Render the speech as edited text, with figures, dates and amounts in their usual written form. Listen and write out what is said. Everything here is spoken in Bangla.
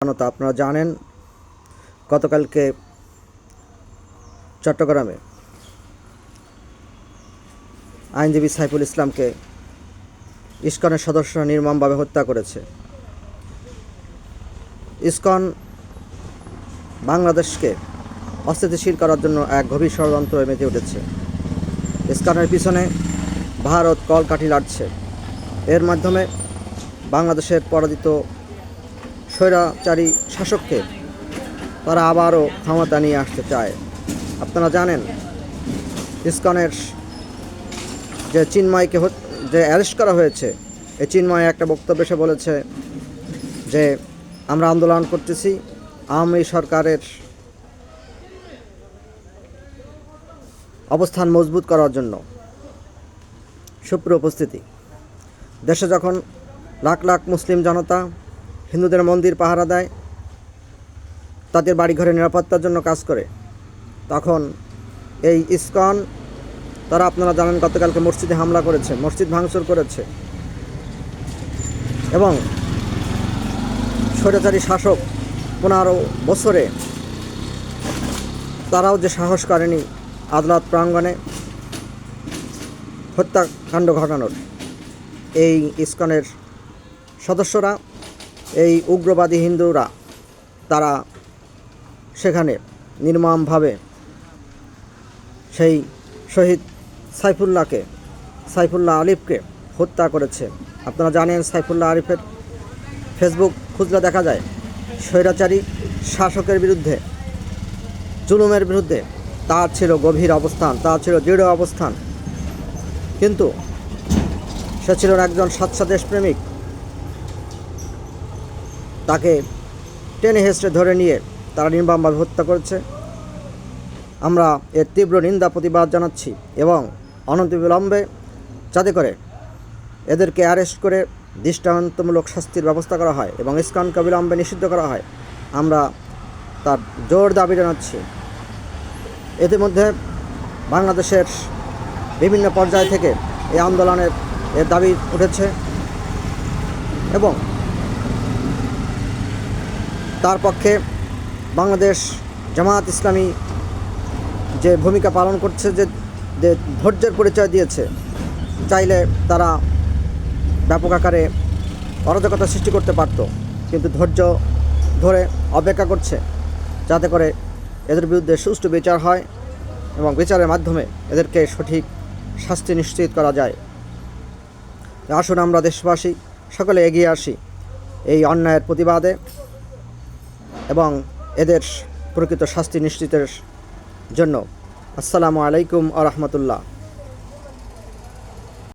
আপনারা জানেন গতকালকে চট্টগ্রামে আইনজীবী সাইফুল ইসলামকে ইসকনের সদস্যরা নির্মমভাবে হত্যা করেছে। ইসকন বাংলাদেশকে অস্থিতিশীল করার জন্য এক গভীর ষড়যন্ত্র মেতে উঠেছে। ইসকনের পিছনে ভারত কলকাঠি লাড়ছে। এর মাধ্যমে বাংলাদেশের পরাজিত স্বৈরাচারী শাসককে তারা আবারও ক্ষমতা নিয়ে আসতে চায়। আপনারা জানেন ইসকনের যে চিন্ময়কে যে অ্যারেস্ট করা হয়েছে, এই চিন্ময় একটা বক্তব্যে সে বলেছে যে আমরা আন্দোলন করতেছি আওয়ামী সরকারের অবস্থান মজবুত করার জন্য। সুপ্রিয় উপস্থিতি, দেশে যখন লাখ লাখ মুসলিম জনতা হিন্দুদের মন্দির পাহারা দেয়, তাদের বাড়িঘরে নিরাপত্তার জন্য কাজ করে, তখন এই ইসকন তারা আপনারা জানেন গতকালকে মসজিদে হামলা করেছে, মসজিদ ভাঙচুর করেছে এবং স্বৈরাচারী শাসক 15 বছরে তারাও যে সাহস করেনি আদালত প্রাঙ্গণে হত্যাকাণ্ড ঘটানোর। এই ইসকনের সদস্যরা, এই উগ্রবাদী হিন্দুরা, তারা সেখানে নির্মমভাবে সেই শহীদ সাইফুল্লাহ আলিফকে হত্যা করেছে। আপনারা জানেন সাইফুল্লাহ আলিফের ফেসবুক খুঁজলে দেখা যায় স্বৈরাচারী শাসকের বিরুদ্ধে, জুলুমের বিরুদ্ধে তার ছিল গভীর অবস্থান, তার ছিল দৃঢ় অবস্থান। কিন্তু সে ছিল একজন স্বচ্ছ দেশপ্রেমিক। তাকে টেনে হেঁচড়ে ধরে নিয়ে তারা নির্মমভাবে হত্যা করেছে। আমরা এর তীব্র নিন্দা প্রতিবাদ জানাচ্ছি এবং অনতিবিলম্বে যাতে করে এদেরকে অ্যারেস্ট করে দৃষ্টান্তমূলক শাস্তির ব্যবস্থা করা হয় এবং ইসকনকে অবিলম্বে নিষিদ্ধ করা হয়, আমরা তার জোর দাবি জানাচ্ছি। ইতিমধ্যে বাংলাদেশের বিভিন্ন পর্যায় থেকে এই আন্দোলনের এর দাবি উঠেছে এবং তার পক্ষে বাংলাদেশ জামায়াত ইসলামী যে ভূমিকা পালন করছে, যে ধৈর্যের পরিচয় দিয়েছে, চাইলে তারা ব্যাপক আকারে অরাজকতা সৃষ্টি করতে পারত, কিন্তু ধৈর্য ধরে অপেক্ষা করছে যাতে করে এদের বিরুদ্ধে সুষ্ঠু বিচার হয় এবং বিচারের মাধ্যমে এদেরকে সঠিক শাস্তি নিশ্চিত করা যায়। আসুন আমরা দেশবাসী সকলে এগিয়ে আসি এই অন্যায়ের প্রতিবাদে এবং এদের প্রকৃত শাস্তি নিশ্চিতের জন্য। আসসালামু আলাইকুম ওয়া রাহমাতুল্লাহ।